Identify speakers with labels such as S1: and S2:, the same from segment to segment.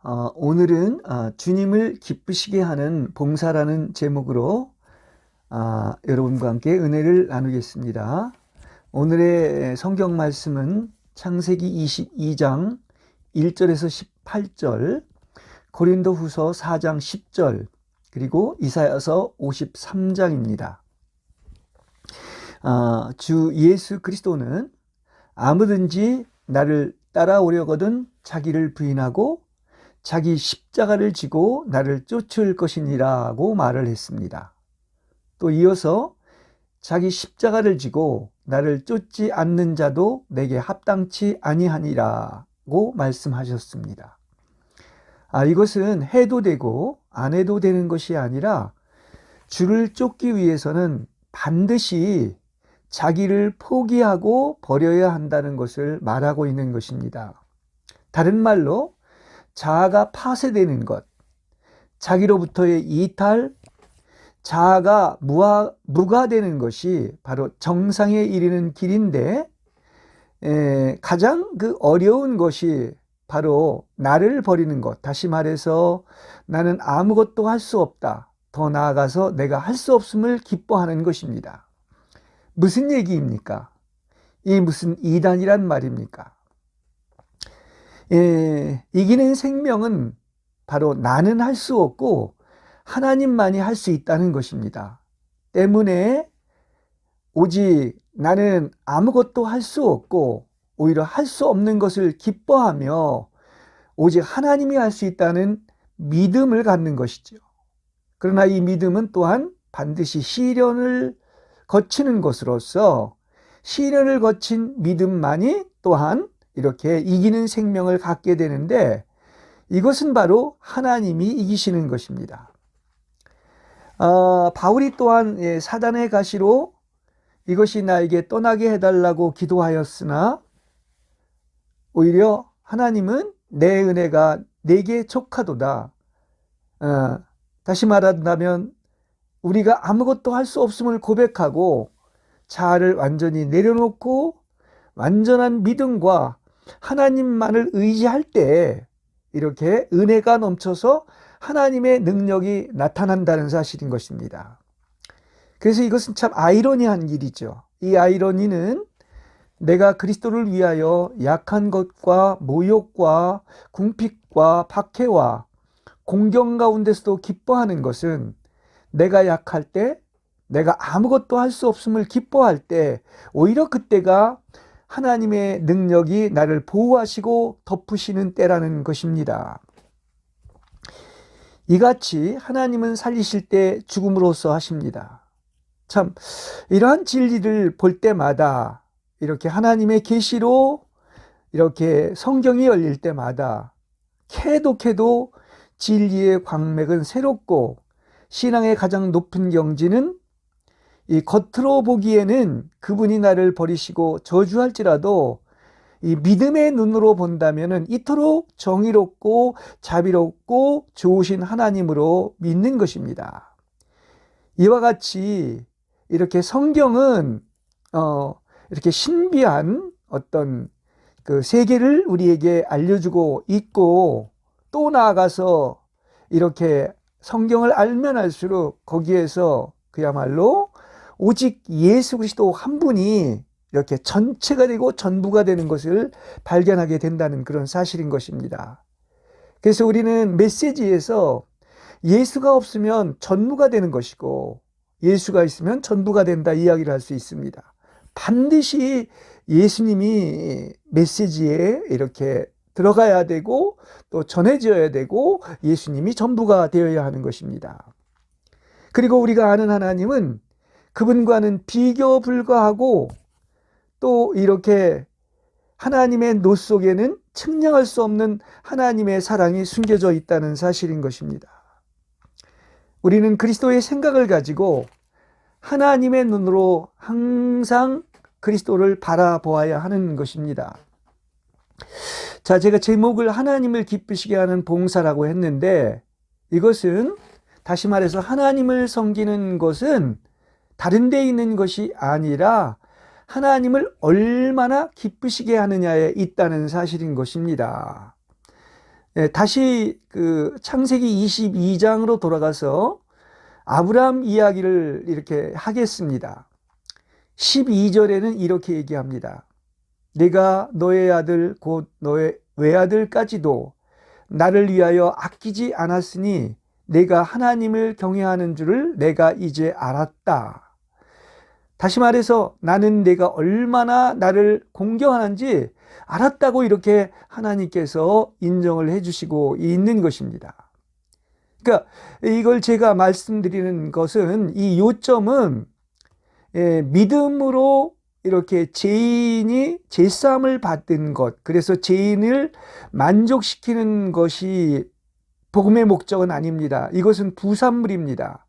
S1: 오늘은 주님을 기쁘시게 하는 봉사라는 제목으로 여러분과 함께 은혜를 나누겠습니다. 오늘의 성경 말씀은 창세기 22장 1절에서 18절, 고린도후서 4장 10절, 그리고 이사야서 53장입니다. 주 예수 그리스도는 아무든지 나를 따라오려거든 자기를 부인하고 자기 십자가를 지고 나를 쫓을 것이니라고 말을 했습니다. 또 이어서 자기 십자가를 지고 나를 쫓지 않는 자도 내게 합당치 아니하니라고 말씀하셨습니다. 이것은 해도 되고 안 해도 되는 것이 아니라 주를 쫓기 위해서는 반드시 자기를 포기하고 버려야 한다는 것을 말하고 있는 것입니다. 다른 말로 자아가 파쇄되는 것, 자기로부터의 이탈, 자아가 무가되는 것이 바로 정상에 이르는 길인데, 가장 어려운 것이 바로 나를 버리는 것. 다시 말해서 나는 아무것도 할 수 없다. 더 나아가서 내가 할 수 없음을 기뻐하는 것입니다. 무슨 얘기입니까? 이 무슨 이단이란 말입니까? 이기는 생명은 바로 나는 할 수 없고 하나님만이 할 수 있다는 것입니다. 때문에 오직 나는 아무것도 할 수 없고 오히려 할 수 없는 것을 기뻐하며 오직 하나님이 할 수 있다는 믿음을 갖는 것이죠. 그러나 이 믿음은 또한 반드시 시련을 거치는 것으로서 시련을 거친 믿음만이 또한 이렇게 이기는 생명을 갖게 되는데, 이것은 바로 하나님이 이기시는 것입니다. 바울이 또한 사단의 가시로 이것이 나에게 떠나게 해달라고 기도하였으나 오히려 하나님은 내 은혜가 내게 족하도다. 다시 말한다면 우리가 아무것도 할 수 없음을 고백하고 자아를 완전히 내려놓고 완전한 믿음과 하나님만을 의지할 때 이렇게 은혜가 넘쳐서 하나님의 능력이 나타난다는 사실인 것입니다. 그래서 이것은 참 아이러니한 일이죠. 이 아이러니는 내가 그리스도를 위하여 약한 것과 모욕과 궁핍과 박해와 공경 가운데서도 기뻐하는 것은 내가 약할 때, 내가 아무것도 할 수 없음을 기뻐할 때 오히려 그때가 하나님의 능력이 나를 보호하시고 덮으시는 때라는 것입니다. 이같이 하나님은 살리실 때 죽음으로써 하십니다. 참 이러한 진리를 볼 때마다 이렇게 하나님의 계시로 이렇게 성경이 열릴 때마다 캐도 진리의 광맥은 새롭고 신앙의 가장 높은 경지는 이 겉으로 보기에는 그분이 나를 버리시고 저주할지라도 이 믿음의 눈으로 본다면은 이토록 정의롭고 자비롭고 좋으신 하나님으로 믿는 것입니다. 이와 같이 이렇게 성경은 이렇게 신비한 어떤 그 세계를 우리에게 알려주고 있고, 또 나아가서 이렇게 성경을 알면 알수록 거기에서 그야말로 오직 예수 그리스도 한 분이 이렇게 전체가 되고 전부가 되는 것을 발견하게 된다는 그런 사실인 것입니다. 그래서 우리는 메시지에서 예수가 없으면 전무가 되는 것이고 예수가 있으면 전부가 된다 이야기를 할 수 있습니다. 반드시 예수님이 메시지에 이렇게 들어가야 되고 또 전해져야 되고 예수님이 전부가 되어야 하는 것입니다. 그리고 우리가 아는 하나님은 그분과는 비교 불가하고 또 이렇게 하나님의 노 속에는 측량할 수 없는 하나님의 사랑이 숨겨져 있다는 사실인 것입니다. 우리는 그리스도의 생각을 가지고 하나님의 눈으로 항상 그리스도를 바라보아야 하는 것입니다. 자, 제가 제목을 하나님을 기쁘시게 하는 봉사라고 했는데, 이것은 다시 말해서 하나님을 섬기는 것은 다른 데 있는 것이 아니라 하나님을 얼마나 기쁘시게 하느냐에 있다는 사실인 것입니다. 다시 그 창세기 22장으로 돌아가서 아브라함 이야기를 이렇게 하겠습니다. 12절에는 이렇게 얘기합니다. 내가 너의 아들 곧 너의 외아들까지도 나를 위하여 아끼지 않았으니 내가 하나님을 경외하는 줄을 내가 이제 알았다. 다시 말해서 나는 내가 얼마나 나를 공경하는지 알았다고 이렇게 하나님께서 인정을 해주시고 있는 것입니다. 그러니까 이걸 제가 말씀드리는 것은 이 요점은 믿음으로 이렇게 죄인이 제사함을 받은 것, 그래서 죄인을 만족시키는 것이 복음의 목적은 아닙니다. 이것은 부산물입니다.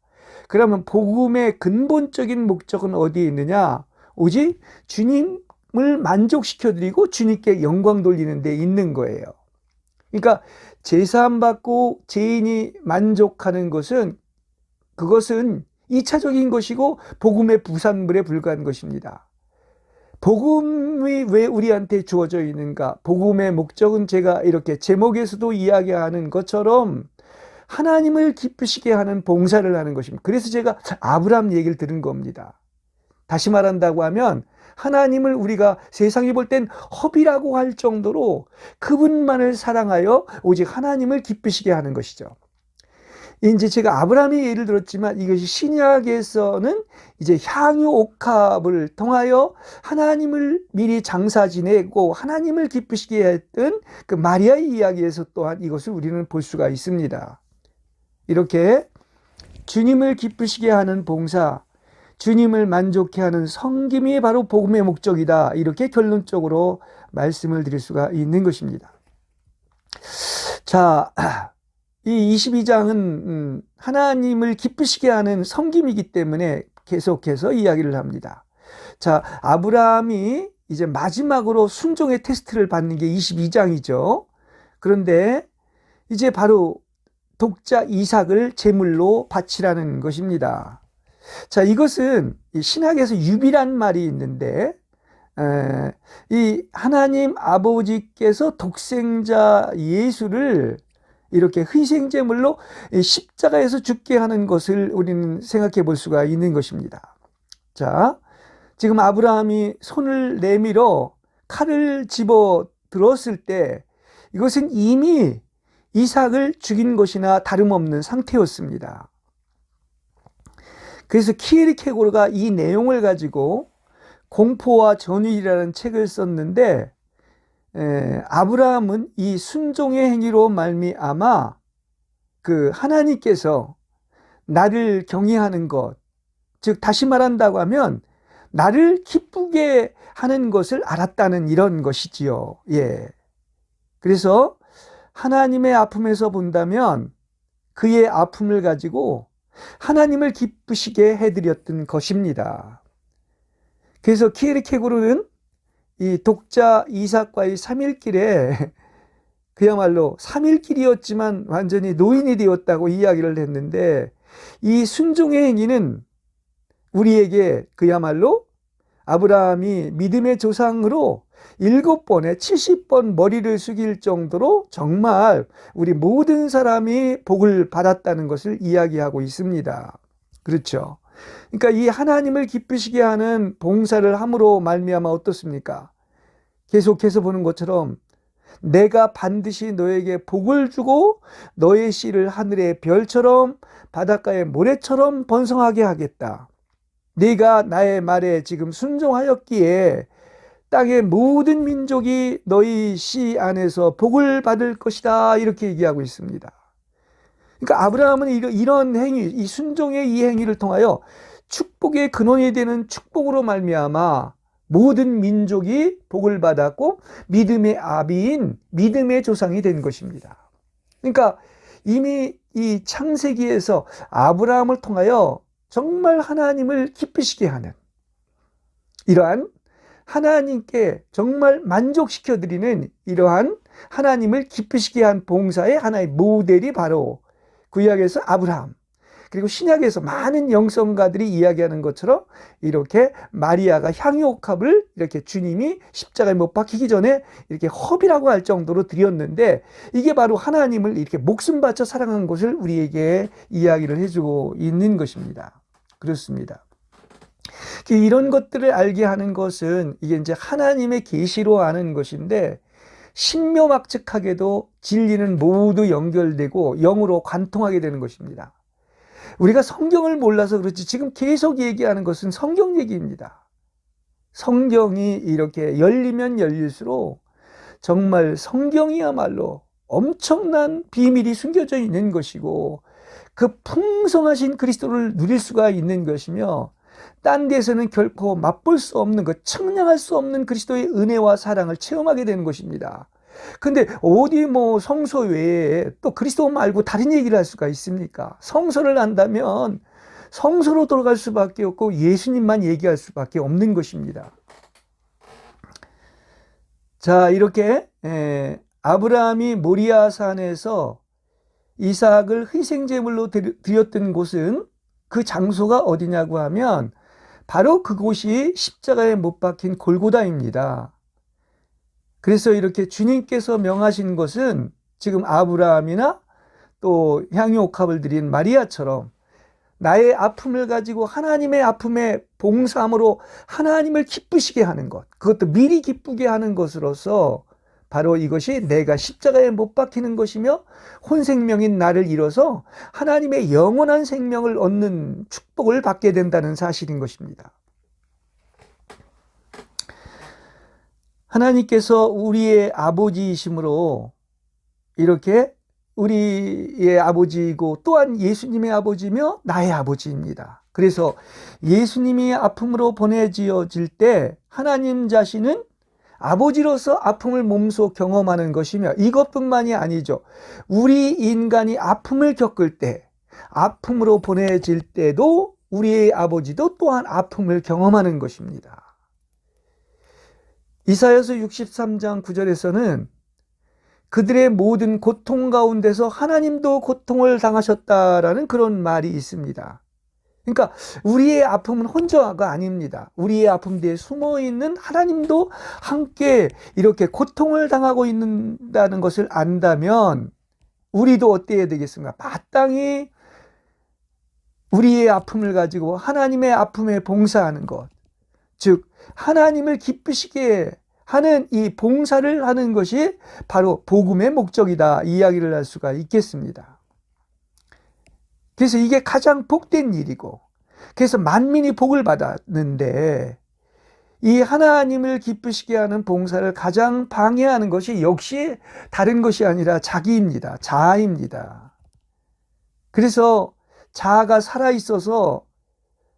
S1: 그러면 복음의 근본적인 목적은 어디에 있느냐? 오직 주님을 만족시켜드리고 주님께 영광 돌리는 데 있는 거예요. 그러니까 제사함 받고 죄인이 만족하는 것은 그것은 2차적인 것이고 복음의 부산물에 불과한 것입니다. 복음이 왜 우리한테 주어져 있는가? 복음의 목적은 제가 이렇게 제목에서도 이야기하는 것처럼 하나님을 기쁘시게 하는 봉사를 하는 것입니다. 그래서 제가 아브라함 얘기를 들은 겁니다. 다시 말한다고 하면 하나님을 우리가 세상이 볼 땐 허비라고 할 정도로 그분만을 사랑하여 오직 하나님을 기쁘시게 하는 것이죠. 이제 제가 아브라함의 예를 들었지만 이것이 신약에서는 이제 향유 옥합을 통하여 하나님을 미리 장사 지내고 하나님을 기쁘시게 했던 그 마리아의 이야기에서 또한 이것을 우리는 볼 수가 있습니다. 이렇게 주님을 기쁘시게 하는 봉사, 주님을 만족해 하는 섬김이 바로 복음의 목적이다. 이렇게 결론적으로 말씀을 드릴 수가 있는 것입니다. 자, 이 22장은 하나님을 기쁘시게 하는 섬김이기 때문에 계속해서 이야기를 합니다. 자, 아브라함이 이제 마지막으로 순종의 테스트를 받는 게 22장이죠. 그런데 이제 바로 독자 이삭을 제물로 바치라는 것입니다. 자, 이것은 신학에서 유비란 말이 있는데 이 하나님 아버지께서 독생자 예수를 이렇게 희생제물로 십자가에서 죽게 하는 것을 우리는 생각해 볼 수가 있는 것입니다. 자, 지금 아브라함이 손을 내밀어 칼을 집어 들었을 때 이것은 이미 이삭을 죽인 것이나 다름없는 상태였습니다. 그래서 키에르케고르가 이 내용을 가지고 공포와 전율이라는 책을 썼는데 아브라함은 이 순종의 행위로 말미암아 그 하나님께서 나를 경외하는 것, 즉 다시 말한다고 하면 나를 기쁘게 하는 것을 알았다는 이런 것이지요. 예. 그래서 하나님의 아픔에서 본다면 그의 아픔을 가지고 하나님을 기쁘시게 해드렸던 것입니다. 그래서 키에르케고르는 이 독자 이삭과의 3일길에 그야말로 3일길이었지만 완전히 노인이 되었다고 이야기를 했는데 이 순종의 행위는 우리에게 그야말로 아브라함이 믿음의 조상으로 7번에 70번 머리를 숙일 정도로 정말 우리 모든 사람이 복을 받았다는 것을 이야기하고 있습니다. 그렇죠. 그러니까 이 하나님을 기쁘시게 하는 봉사를 함으로 말미암아 어떻습니까? 계속해서 보는 것처럼 내가 반드시 너에게 복을 주고 너의 씨를 하늘의 별처럼 바닷가의 모래처럼 번성하게 하겠다. 네가 나의 말에 지금 순종하였기에 땅의 모든 민족이 너희 씨 안에서 복을 받을 것이다. 이렇게 얘기하고 있습니다. 그러니까 아브라함은 이런 행위, 이 순종의 이 행위를 통하여 축복의 근원이 되는 축복으로 말미암아 모든 민족이 복을 받았고 믿음의 아비인 믿음의 조상이 된 것입니다. 그러니까 이미 이 창세기에서 아브라함을 통하여 정말 하나님을 기쁘시게 하는 이러한 하나님께 정말 만족시켜드리는 이러한 하나님을 기쁘시게 한 봉사의 하나의 모델이 바로 구약에서 아브라함, 그리고 신약에서 많은 영성가들이 이야기하는 것처럼 이렇게 마리아가 향유옥합을 이렇게 주님이 십자가에 못 박히기 전에 이렇게 허비라고 할 정도로 드렸는데, 이게 바로 하나님을 이렇게 목숨 바쳐 사랑한 것을 우리에게 이야기를 해주고 있는 것입니다. 그렇습니다. 이런 것들을 알게 하는 것은 이게 이제 하나님의 계시로 아는 것인데, 신묘막측하게도 진리는 모두 연결되고 영으로 관통하게 되는 것입니다. 우리가 성경을 몰라서 그렇지 지금 계속 얘기하는 것은 성경 얘기입니다. 성경이 이렇게 열리면 열릴수록 정말 성경이야말로 엄청난 비밀이 숨겨져 있는 것이고, 그 풍성하신 그리스도를 누릴 수가 있는 것이며, 딴 데서는 결코 맛볼 수 없는 것, 측량할 수 없는 그리스도의 은혜와 사랑을 체험하게 되는 것입니다. 근데 어디 뭐 성서 외에 또 그리스도 말고 다른 얘기를 할 수가 있습니까? 성서를 안다면 성서로 돌아갈 수밖에 없고 예수님만 얘기할 수밖에 없는 것입니다. 자, 이렇게 아브라함이 모리아산에서 이삭을 희생제물로 드렸던 곳은, 그 장소가 어디냐고 하면 바로 그곳이 십자가에 못 박힌 골고다입니다. 그래서 이렇게 주님께서 명하신 것은 지금 아브라함이나 또 향유옥합을 드린 마리아처럼 나의 아픔을 가지고 하나님의 아픔에 봉사함으로 하나님을 기쁘시게 하는 것, 그것도 미리 기쁘게 하는 것으로서 바로 이것이 내가 십자가에 못 박히는 것이며 혼생명인 나를 이뤄서 하나님의 영원한 생명을 얻는 축복을 받게 된다는 사실인 것입니다. 하나님께서 우리의 아버지이심으로 이렇게 우리의 아버지이고 또한 예수님의 아버지며 나의 아버지입니다. 그래서 예수님이 아픔으로 보내지어질 때 하나님 자신은 아버지로서 아픔을 몸소 경험하는 것이며, 이것뿐만이 아니죠. 우리 인간이 아픔을 겪을 때, 아픔으로 보내질 때도 우리의 아버지도 또한 아픔을 경험하는 것입니다. 이사야서 63장 9절에서는 그들의 모든 고통 가운데서 하나님도 고통을 당하셨다라는 그런 말이 있습니다. 그러니까 우리의 아픔은 혼자가 아닙니다. 우리의 아픔 뒤에 숨어있는 하나님도 함께 이렇게 고통을 당하고 있다는 것을 안다면 우리도 어때야 되겠습니까? 마땅히 우리의 아픔을 가지고 하나님의 아픔에 봉사하는 것, 즉 하나님을 기쁘시게 하는 이 봉사를 하는 것이 바로 복음의 목적이다, 이야기를 할 수가 있겠습니다. 그래서 이게 가장 복된 일이고, 그래서 만민이 복을 받았는데, 이 하나님을 기쁘시게 하는 봉사를 가장 방해하는 것이 역시 다른 것이 아니라 자기입니다. 자아입니다. 그래서 자아가 살아있어서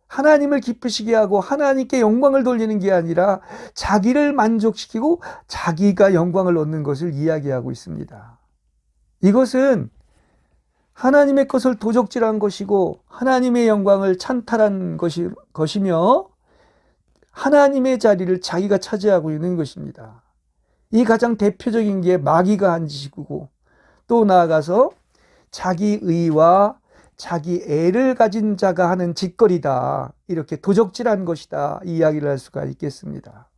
S1: 하나님을 기쁘시게 하고 하나님께 영광을 돌리는 게 아니라 자기를 만족시키고 자기가 영광을 얻는 것을 이야기하고 있습니다. 이것은 하나님의 것을 도적질한 것이고 하나님의 영광을 찬탈한 것이며 하나님의 자리를 자기가 차지하고 있는 것입니다. 이 가장 대표적인 게 마귀가 한 짓이고, 또 나아가서 자기 의와 자기 애를 가진 자가 하는 짓거리다, 이렇게 도적질한 것이다, 이야기를 할 수가 있겠습니다.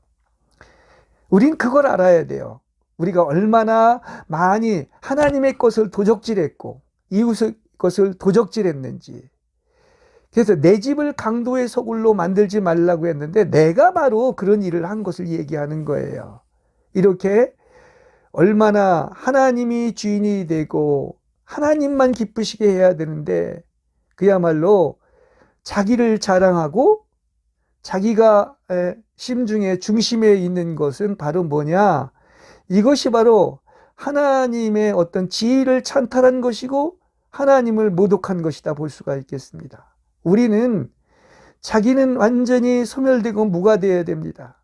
S1: 우린 그걸 알아야 돼요. 우리가 얼마나 많이 하나님의 것을 도적질했고 이웃의 것을 도적질했는지. 그래서 내 집을 강도의 소굴로 만들지 말라고 했는데 내가 바로 그런 일을 한 것을 얘기하는 거예요. 이렇게 얼마나 하나님이 주인이 되고 하나님만 기쁘시게 해야 되는데 그야말로 자기를 자랑하고 자기가 심중에 중심에 있는 것은 바로 뭐냐? 이것이 바로 하나님의 어떤 지위를 찬탈한 것이고 하나님을 모독한 것이다 볼 수가 있겠습니다. 우리는 자기는 완전히 소멸되고 무가되어야 됩니다.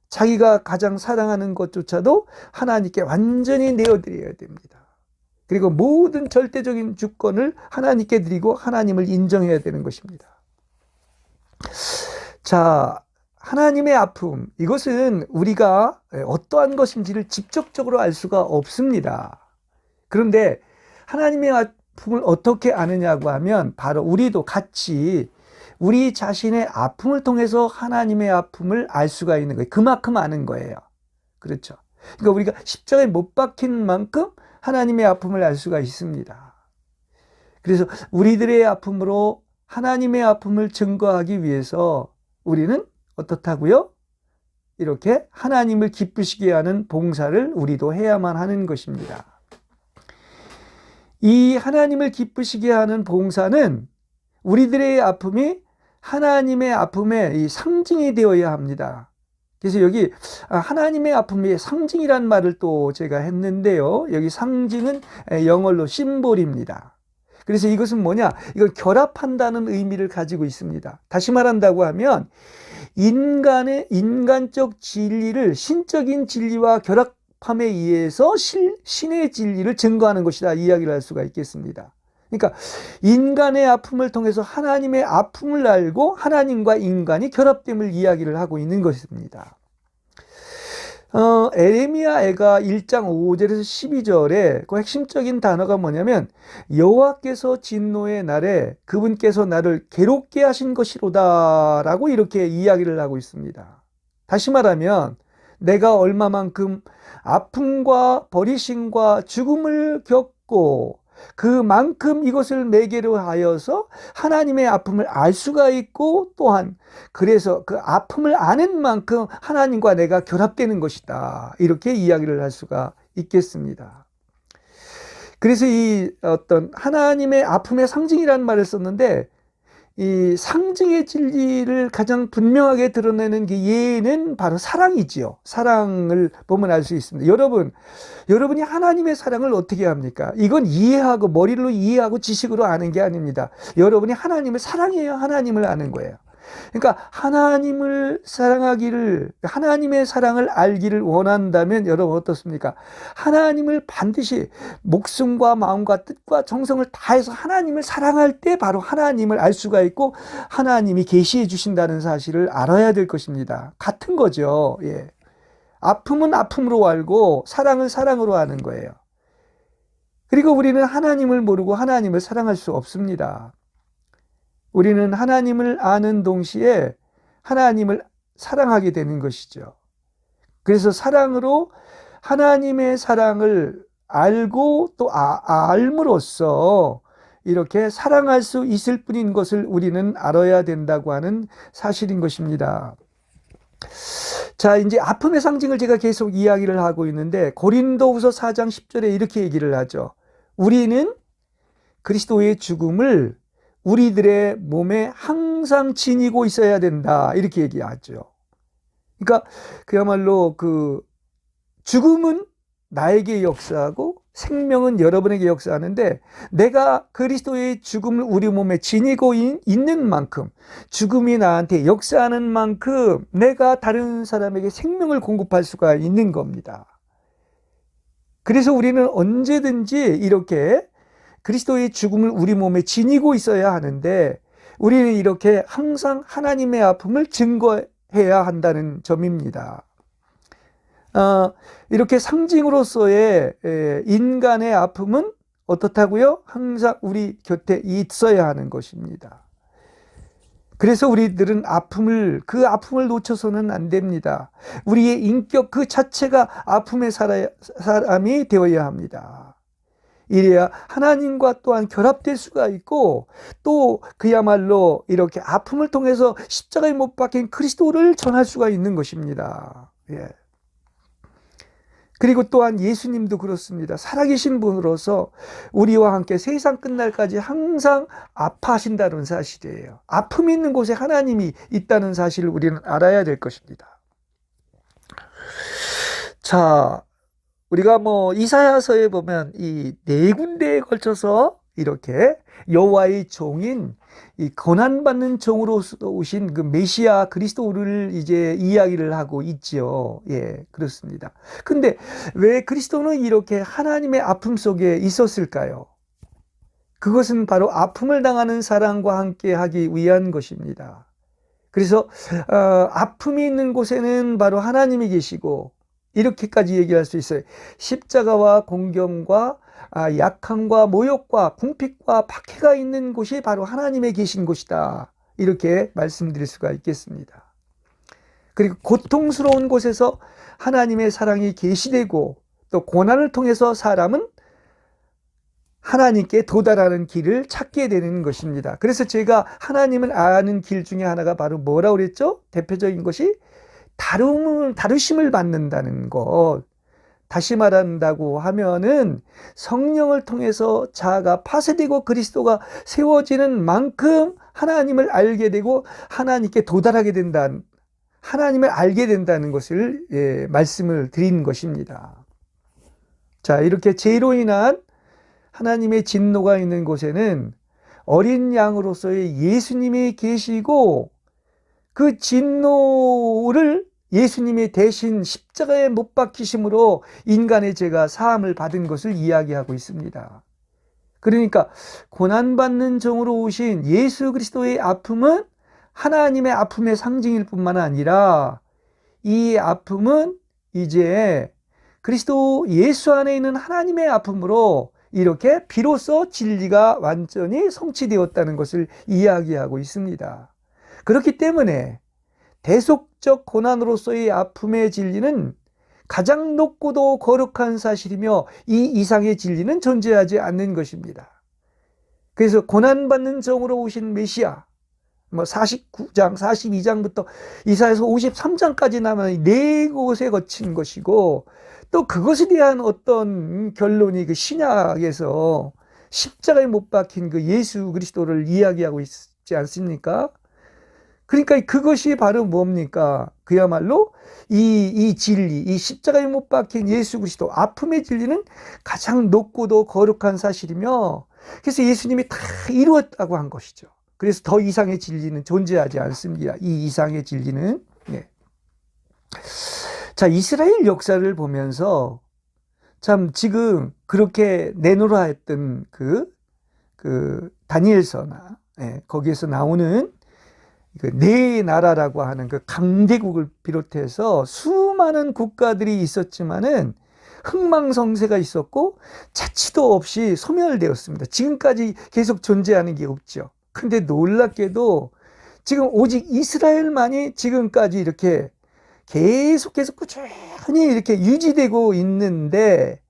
S1: 자기가 가장 사랑하는 것조차도 하나님께 완전히 내어드려야 됩니다. 그리고 모든 절대적인 주권을 하나님께 드리고 하나님을 인정해야 되는 것입니다. 자, 하나님의 아픔, 이것은 우리가 어떠한 것인지를 직접적으로 알 수가 없습니다. 그런데 하나님의 아픔을 어떻게 아느냐고 하면 바로 우리도 같이 우리 자신의 아픔을 통해서 하나님의 아픔을 알 수가 있는 거예요. 그만큼 아는 거예요. 그렇죠. 그러니까 우리가 십자가에 못 박힌 만큼 하나님의 아픔을 알 수가 있습니다. 그래서 우리들의 아픔으로 하나님의 아픔을 증거하기 위해서 우리는 어떻다고요? 이렇게 하나님을 기쁘시게 하는 봉사를 우리도 해야만 하는 것입니다. 이 하나님을 기쁘시게 하는 봉사는 우리들의 아픔이 하나님의 아픔의 이 상징이 되어야 합니다. 그래서 여기 하나님의 아픔의 상징이란 말을 또 제가 했는데요. 여기 상징은 영어로 심볼입니다. 그래서 이것은 뭐냐? 이건 결합한다는 의미를 가지고 있습니다. 다시 말한다고 하면 인간의 인간적 진리를 신적인 진리와 결합함에 의해서 신의 진리를 증거하는 것이다, 이야기를 할 수가 있겠습니다. 그러니까 인간의 아픔을 통해서 하나님의 아픔을 알고 하나님과 인간이 결합됨을 이야기를 하고 있는 것입니다. 에레미야가 1장 5절에서 12절에 그 핵심적인 단어가 뭐냐면 여호와께서 진노의 날에 그분께서 나를 괴롭게 하신 것이로다 라고 이렇게 이야기를 하고 있습니다. 다시 말하면 내가 얼마만큼 아픔과 버리심과 죽음을 겪고 그만큼 이것을 매개로 하여서 하나님의 아픔을 알 수가 있고 또한 그래서 그 아픔을 아는 만큼 하나님과 내가 결합되는 것이다, 이렇게 이야기를 할 수가 있겠습니다. 그래서 이 어떤 하나님의 아픔의 상징이라는 말을 썼는데 이 상징의 진리를 가장 분명하게 드러내는 게 예는 바로 사랑이지요. 사랑을 보면 알 수 있습니다. 여러분이 하나님의 사랑을 어떻게 합니까? 이건 이해하고 머리로 이해하고 지식으로 아는 게 아닙니다. 여러분이 하나님을 사랑해야 하나님을 아는 거예요. 그러니까 하나님을 사랑하기를, 하나님의 사랑을 알기를 원한다면 여러분 어떻습니까? 하나님을 반드시 목숨과 마음과 뜻과 정성을 다해서 하나님을 사랑할 때 바로 하나님을 알 수가 있고 하나님이 계시해 주신다는 사실을 알아야 될 것입니다. 같은 거죠. 예. 아픔은 아픔으로 알고 사랑은 사랑으로 아는 거예요. 그리고 우리는 하나님을 모르고 하나님을 사랑할 수 없습니다. 우리는 하나님을 아는 동시에 하나님을 사랑하게 되는 것이죠. 그래서 사랑으로 하나님의 사랑을 알고 또 알므로써 이렇게 사랑할 수 있을 뿐인 것을 우리는 알아야 된다고 하는 사실인 것입니다. 자, 이제 아픔의 상징을 제가 계속 이야기를 하고 있는데 고린도후서 4장 10절에 이렇게 얘기를 하죠. 우리는 그리스도의 죽음을 우리들의 몸에 항상 지니고 있어야 된다, 이렇게 얘기하죠. 그러니까 그야말로 그 죽음은 나에게 역사하고 생명은 여러분에게 역사하는데 내가 그리스도의 죽음을 우리 몸에 지니고 있는 만큼, 죽음이 나한테 역사하는 만큼 내가 다른 사람에게 생명을 공급할 수가 있는 겁니다. 그래서 우리는 언제든지 이렇게 그리스도의 죽음을 우리 몸에 지니고 있어야 하는데 우리는 이렇게 항상 하나님의 아픔을 증거해야 한다는 점입니다. 이렇게 상징으로서의 인간의 아픔은 어떻다고요? 항상 우리 곁에 있어야 하는 것입니다. 그래서 우리들은 그 아픔을 놓쳐서는 안 됩니다. 우리의 인격 그 자체가 아픔의 사람이 되어야 합니다. 이래야 하나님과 또한 결합될 수가 있고 또 그야말로 이렇게 아픔을 통해서 십자가에 못 박힌 그리스도를 전할 수가 있는 것입니다. 예. 그리고 또한 예수님도 그렇습니다. 살아계신 분으로서 우리와 함께 세상 끝날까지 항상 아파하신다는 사실이에요. 아픔이 있는 곳에 하나님이 있다는 사실을 우리는 알아야 될 것입니다. 자, 우리가 이사야서에 보면 이 네 군데에 걸쳐서 이렇게 여호와의 종인 이 고난받는 종으로 오신 그 메시아 그리스도를 이제 이야기를 하고 있지요. 예, 그렇습니다. 근데 왜 그리스도는 이렇게 하나님의 아픔 속에 있었을까요? 그것은 바로 아픔을 당하는 사람과 함께 하기 위한 것입니다. 그래서 아픔이 있는 곳에는 바로 하나님이 계시고 이렇게까지 얘기할 수 있어요. 십자가와 공경과 약함과 모욕과 궁핍과 박해가 있는 곳이 바로 하나님의 계신 곳이다. 이렇게 말씀드릴 수가 있겠습니다. 그리고 고통스러운 곳에서 하나님의 사랑이 계시되고 또 고난을 통해서 사람은 하나님께 도달하는 길을 찾게 되는 것입니다. 그래서 제가 하나님을 아는 길 중에 하나가 바로 뭐라고 그랬죠? 대표적인 것이 다루심을 받는다는 것. 다시 말한다고 하면은 성령을 통해서 자아가 파쇄되고 그리스도가 세워지는 만큼 하나님을 알게 되고 하나님께 도달하게 된다는, 하나님을 알게 된다는 것을 말씀을 드린 것입니다. 자, 이렇게 죄로 인한 하나님의 진노가 있는 곳에는 어린 양으로서의 예수님이 계시고 그 진노를 예수님이 대신 십자가에 못 박히심으로 인간의 죄가 사함을 받은 것을 이야기하고 있습니다. 그러니까 고난받는 종으로 오신 예수 그리스도의 아픔은 하나님의 아픔의 상징일 뿐만 아니라 이 아픔은 이제 그리스도 예수 안에 있는 하나님의 아픔으로 이렇게 비로소 진리가 완전히 성취되었다는 것을 이야기하고 있습니다. 그렇기 때문에 대속적 고난으로서의 아픔의 진리는 가장 높고도 거룩한 사실이며 이 이상의 진리는 존재하지 않는 것입니다. 그래서 고난받는 종으로 오신 메시아, 49장, 42장부터 이사야서 53장까지 남은 네 곳에 거친 것이고 또 그것에 대한 어떤 결론이 그 신약에서 십자가에 못 박힌 그 예수 그리스도를 이야기하고 있지 않습니까? 그러니까 그것이 바로 뭡니까? 그야말로 이 진리, 이 십자가에 못 박힌 예수 그리스도, 아픔의 진리는 가장 높고도 거룩한 사실이며 그래서 예수님이 다 이루었다고 한 것이죠. 그래서 더 이상의 진리는 존재하지 않습니다. 이 이상의 진리는. 네. 자, 이스라엘 역사를 보면서 참 지금 그렇게 내놓으라 했던 그 다니엘서나 거기에서 나오는 네 나라라고 하는 그 강대국을 비롯해서 수많은 국가들이 있었지만은 흥망성쇠가 있었고 자치도 없이 소멸되었습니다. 지금까지 계속 존재하는 게 없죠. 근데 놀랍게도 지금 오직 이스라엘만이 지금까지 이렇게 계속해서 꾸준히 이렇게 유지되고 있는데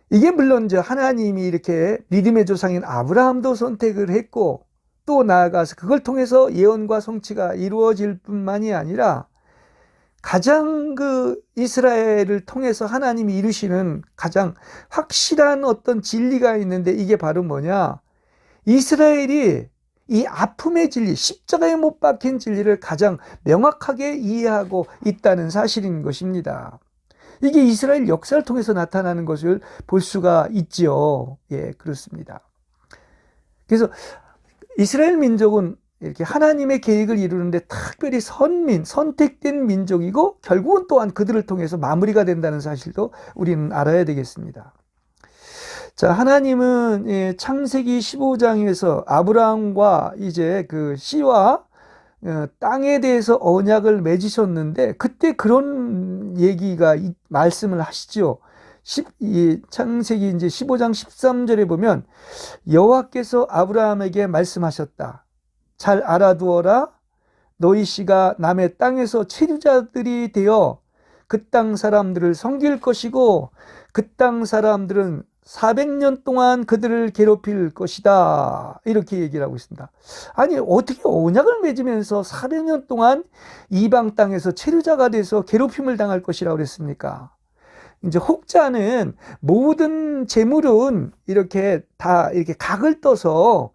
S1: 이게 물론 이제 하나님이 이렇게 믿음의 조상인 아브라함도 선택을 했고 또 나아가서 그걸 통해서 예언과 성취가 이루어질 뿐만이 아니라 가장 그 이스라엘을 통해서 하나님이 이루시는 가장 확실한 어떤 진리가 있는데 이게 바로 뭐냐? 이스라엘이 이 아픔의 진리, 십자가에 못 박힌 진리를 가장 명확하게 이해하고 있다는 사실인 것입니다. 이게 이스라엘 역사를 통해서 나타나는 것을 볼 수가 있죠. 예, 그렇습니다. 그래서 이스라엘 민족은 이렇게 하나님의 계획을 이루는데 특별히 선택된 민족이고 결국은 또한 그들을 통해서 마무리가 된다는 사실도 우리는 알아야 되겠습니다. 자, 하나님은 창세기 15장에서 아브라함과 이제 그 씨와 땅에 대해서 언약을 맺으셨는데 그때 그런 얘기가 말씀을 하시죠. 창세기 이제 15장 13절에 보면 여호와께서 아브라함에게 말씀하셨다. 잘 알아두어라. 너희 씨가 남의 땅에서 체류자들이 되어 그 땅 사람들을 섬길 것이고 그 땅 사람들은 400년 동안 그들을 괴롭힐 것이다. 이렇게 얘기를 하고 있습니다. 아니 어떻게 언약을 맺으면서 400년 동안 이방 땅에서 체류자가 돼서 괴롭힘을 당할 것이라고 그랬습니까? 이제 혹자는 모든 재물은 이렇게 다 이렇게 각을 떠서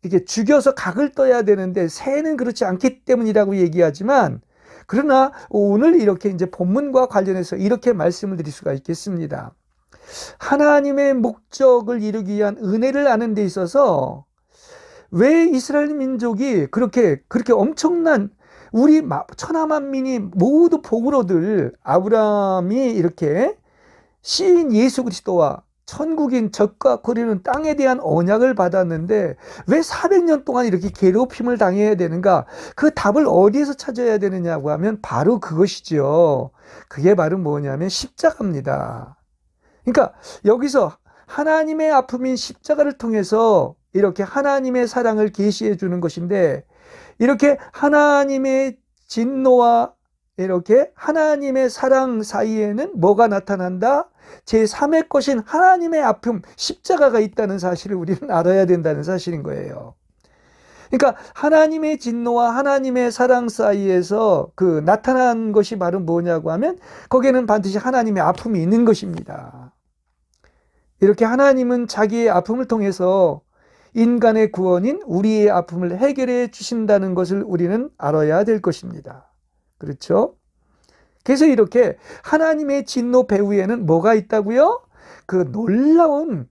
S1: 이렇게 죽여서 각을 떠야 되는데 새는 그렇지 않기 때문이라고 얘기하지만 그러나 오늘 이렇게 이제 본문과 관련해서 이렇게 말씀을 드릴 수가 있겠습니다. 하나님의 목적을 이루기 위한 은혜를 아는 데 있어서 왜 이스라엘 민족이 그렇게 엄청난 우리 천하만민이 모두 복을 얻을 아브라함이 이렇게 시인 예수 그리스도와 천국인 적과 거리는 땅에 대한 언약을 받았는데 왜 400년 동안 이렇게 괴롭힘을 당해야 되는가? 그 답을 어디에서 찾아야 되느냐고 하면 바로 그것이죠. 그게 바로 뭐냐면 십자가입니다. 그러니까 여기서 하나님의 아픔인 십자가를 통해서 이렇게 하나님의 사랑을 계시해 주는 것인데, 이렇게 하나님의 진노와 이렇게 하나님의 사랑 사이에는 뭐가 나타난다? 제3의 것인 하나님의 아픔, 십자가가 있다는 사실을 우리는 알아야 된다는 사실인 거예요. 그러니까 하나님의 진노와 하나님의 사랑 사이에서 그 나타난 것이 바로 뭐냐고 하면 거기에는 반드시 하나님의 아픔이 있는 것입니다. 이렇게 하나님은 자기의 아픔을 통해서 인간의 구원인 우리의 아픔을 해결해 주신다는 것을 우리는 알아야 될 것입니다. 그렇죠? 그래서 이렇게 하나님의 진노 배후에는 뭐가 있다고요? 그 놀라운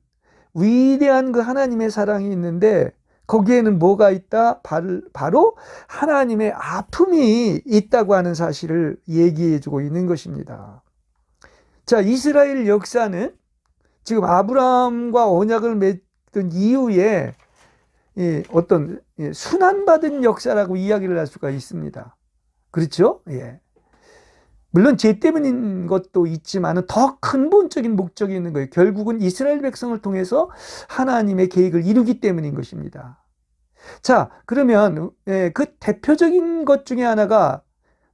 S1: 위대한 그 하나님의 사랑이 있는데 거기에는 뭐가 있다? 바로 하나님의 아픔이 있다고 하는 사실을 얘기해 주고 있는 것입니다. 자, 이스라엘 역사는 지금 아브라함과 언약을 맺은 이후에 어떤 순환받은 역사라고 이야기를 할 수가 있습니다. 그렇죠? 예. 물론 죄 때문인 것도 있지만 더 근본적인 목적이 있는 거예요. 결국은 이스라엘 백성을 통해서 하나님의 계획을 이루기 때문인 것입니다. 자, 그러면 그 대표적인 것 중에 하나가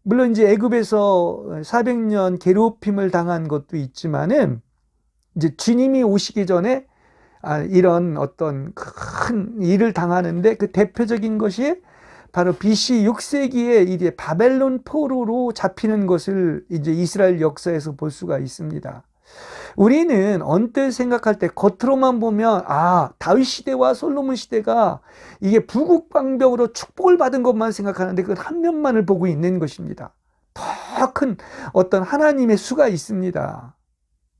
S1: 물론 이제 애굽에서 400년 괴롭힘을 당한 것도 있지만은 이제 주님이 오시기 전에 이런 어떤 큰 일을 당하는데 그 대표적인 것이 바로 BC 6세기에 이제 바벨론 포로로 잡히는 것을 이제 이스라엘 역사에서 볼 수가 있습니다. 우리는 언뜻 생각할 때 겉으로만 보면 다윗 시대와 솔로몬 시대가 이게 부국방병으로 축복을 받은 것만 생각하는데 그 한 면만을 보고 있는 것입니다. 더 큰 어떤 하나님의 수가 있습니다.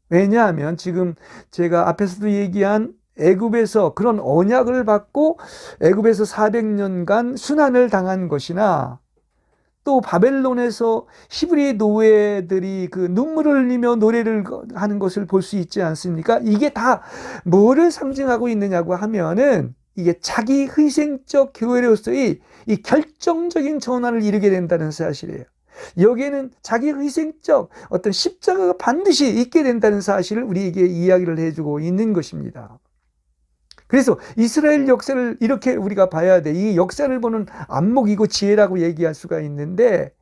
S1: 왜냐하면 지금 제가 앞에서도 얘기한 애굽에서 그런 언약을 받고 애굽에서 400년간 순환을 당한 것이나 또 바벨론에서 히브리 노예들이 그 눈물을 흘리며 노래를 하는 것을 볼 수 있지 않습니까? 이게 다 뭐를 상징하고 있느냐고 하면은 이게 자기 희생적 교회로서의 이 결정적인 전환을 이루게 된다는 사실이에요. 여기에는 자기 희생적 어떤 십자가가 반드시 있게 된다는 사실을 우리에게 이야기를 해주고 있는 것입니다. 그래서 이스라엘 역사를 이렇게 우리가 봐야 돼. 이 역사를 보는 안목이고 지혜라고 얘기할 수가 있는데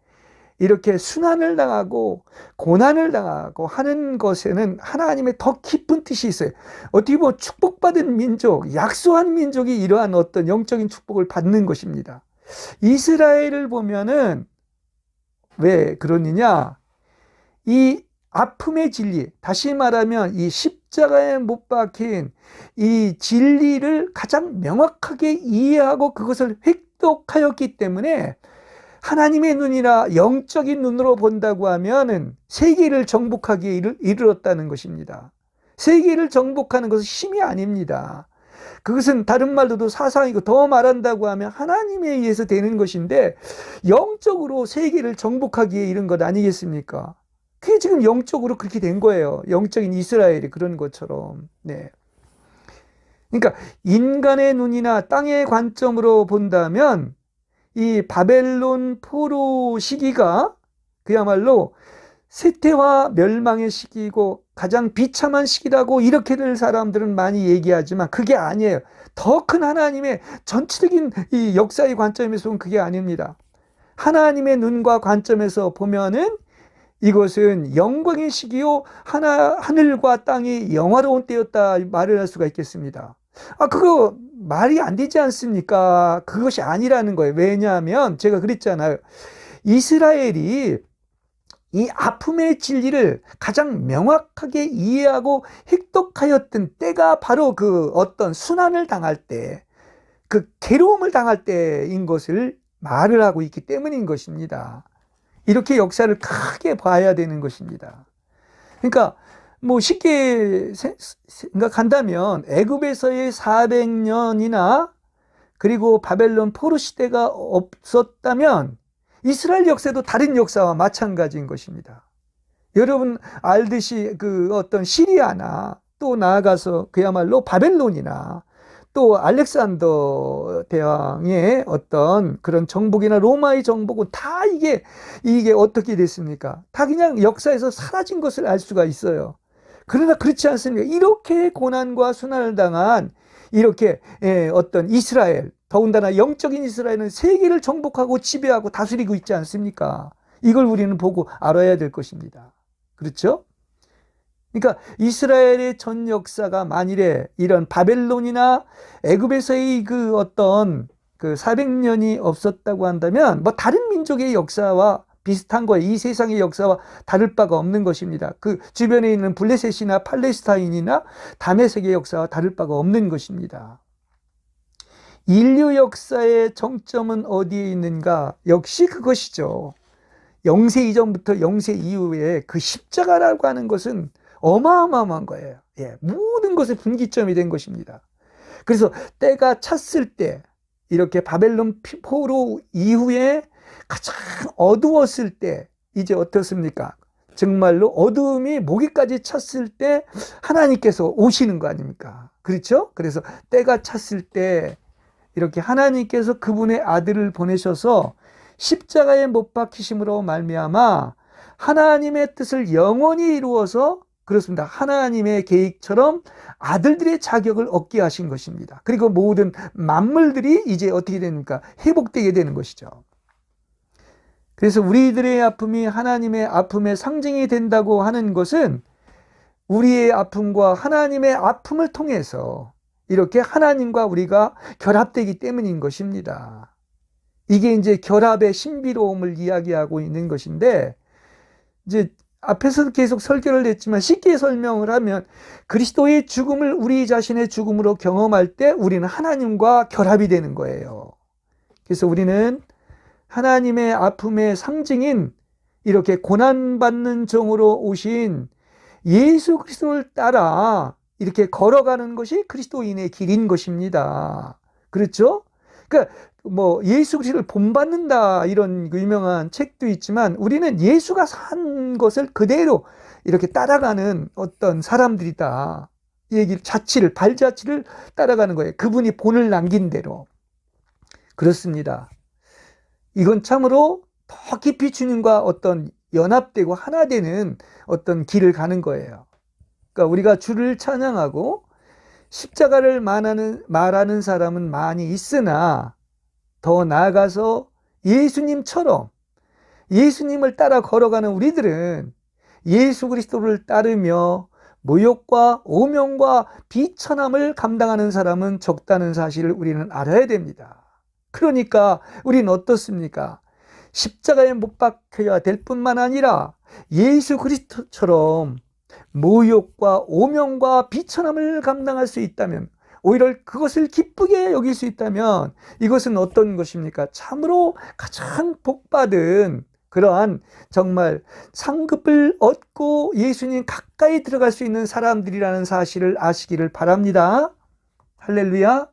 S1: 이렇게 순환을 당하고 고난을 당하고 하는 것에는 하나님의 더 깊은 뜻이 있어요. 어떻게 보면 축복받은 민족, 약소한 민족이 이러한 어떤 영적인 축복을 받는 것입니다. 이스라엘을 보면은 왜 그러느냐? 이 아픔의 진리, 다시 말하면 이 십자가에 못 박힌 이 진리를 가장 명확하게 이해하고 그것을 획득하였기 때문에 하나님의 눈이나 영적인 눈으로 본다고 하면은 세계를 정복하기에 이르렀다는 것입니다. 세계를 정복하는 것은 힘이 아닙니다. 그것은 다른 말로도 사상이고 더 말한다고 하면 하나님에 의해서 되는 것인데 영적으로 세계를 정복하기에 이른 것 아니겠습니까? 그게 지금 영적으로 그렇게 된 거예요. 영적인 이스라엘이 그런 것처럼. 네. 그러니까 인간의 눈이나 땅의 관점으로 본다면 이 바벨론 포로 시기가 그야말로 쇠퇴와 멸망의 시기이고 가장 비참한 시기라고 이렇게들 사람들은 많이 얘기하지만 그게 아니에요. 더 큰 하나님의 전체적인 이 역사의 관점에서 보면 그게 아닙니다. 하나님의 눈과 관점에서 보면은 이것은 영광의 시기요 하늘과 땅이 영화로운 때였다 말을 할 수가 있겠습니다. 그거 말이 안 되지 않습니까? 그것이 아니라는 거예요. 왜냐하면 제가 그랬잖아요. 이스라엘이 이 아픔의 진리를 가장 명확하게 이해하고 획득하였던 때가 바로 그 어떤 순환을 당할 때, 그 괴로움을 당할 때인 것을 말을 하고 있기 때문인 것입니다. 이렇게 역사를 크게 봐야 되는 것입니다. 그러니까 뭐 쉽게 생각한다면 애굽에서의 400년이나 그리고 바벨론 포로 시대가 없었다면 이스라엘 역사도 다른 역사와 마찬가지인 것입니다. 여러분 알듯이 그 어떤 시리아나 또 나아가서 그야말로 바벨론이나 또 알렉산더 대왕의 어떤 그런 정복이나 로마의 정복은 다 이게 어떻게 됐습니까? 다 그냥 역사에서 사라진 것을 알 수가 있어요. 그러나 그렇지 않습니까? 이렇게 고난과 순환을 당한 이렇게 어떤 이스라엘, 더군다나 영적인 이스라엘은 세계를 정복하고 지배하고 다스리고 있지 않습니까? 이걸 우리는 보고 알아야 될 것입니다. 그렇죠? 그러니까 이스라엘의 전 역사가 만일에 이런 바벨론이나 애굽에서의 그 어떤 그 400년이 없었다고 한다면 뭐 다른 민족의 역사와 비슷한 거예요. 이 세상의 역사와 다를 바가 없는 것입니다. 그 주변에 있는 블레셋이나 팔레스타인이나 다메섹의 역사와 다를 바가 없는 것입니다. 인류 역사의 정점은 어디에 있는가? 역시 그것이죠. 영세 이전부터 영세 이후에 그 십자가라고 하는 것은 어마어마한 거예요. 모든 것의 분기점이 된 것입니다. 그래서 때가 찼을 때, 이렇게 바벨론 포로 이후에 가장 어두웠을 때, 이제 어떻습니까? 정말로 어두움이 목에까지 찼을 때 하나님께서 오시는 거 아닙니까? 그렇죠? 그래서 때가 찼을 때 이렇게 하나님께서 그분의 아들을 보내셔서 십자가에 못 박히심으로 말미암아 하나님의 뜻을 영원히 이루어서, 그렇습니다, 하나님의 계획처럼 아들들의 자격을 얻게 하신 것입니다. 그리고 모든 만물들이 이제 어떻게 됩니까? 회복되게 되는 것이죠. 그래서 우리들의 아픔이 하나님의 아픔의 상징이 된다고 하는 것은 우리의 아픔과 하나님의 아픔을 통해서 이렇게 하나님과 우리가 결합되기 때문인 것입니다. 이게 이제 결합의 신비로움을 이야기하고 있는 것인데, 이제 앞에서 계속 설교를 했지만 쉽게 설명을 하면 그리스도의 죽음을 우리 자신의 죽음으로 경험할 때 우리는 하나님과 결합이 되는 거예요. 그래서 우리는 하나님의 아픔의 상징인 이렇게 고난받는 종으로 오신 예수 그리스도를 따라 이렇게 걸어가는 것이 그리스도인의 길인 것입니다. 그렇죠? 그러니까 뭐 예수 그리스도를 본받는다 이런 유명한 책도 있지만 우리는 예수가 산 것을 그대로 이렇게 따라가는 어떤 사람들이다. 이 얘기를 발자취를 따라가는 거예요. 그분이 본을 남긴 대로. 그렇습니다. 이건 참으로 더 깊이 주님과 어떤 연합되고 하나 되는 어떤 길을 가는 거예요. 그러니까 우리가 주를 찬양하고 십자가를 말하는 사람은 많이 있으나 더 나아가서 예수님처럼 예수님을 따라 걸어가는 우리들은 예수 그리스도를 따르며 모욕과 오명과 비천함을 감당하는 사람은 적다는 사실을 우리는 알아야 됩니다. 그러니까 우리는 어떻습니까? 십자가에 못 박혀야 될 뿐만 아니라 예수 그리스도처럼 모욕과 오명과 비천함을 감당할 수 있다면, 오히려 그것을 기쁘게 여길 수 있다면 이것은 어떤 것입니까? 참으로 가장 복받은 그러한 정말 상급을 얻고 예수님 가까이 들어갈 수 있는 사람들이라는 사실을 아시기를 바랍니다. 할렐루야.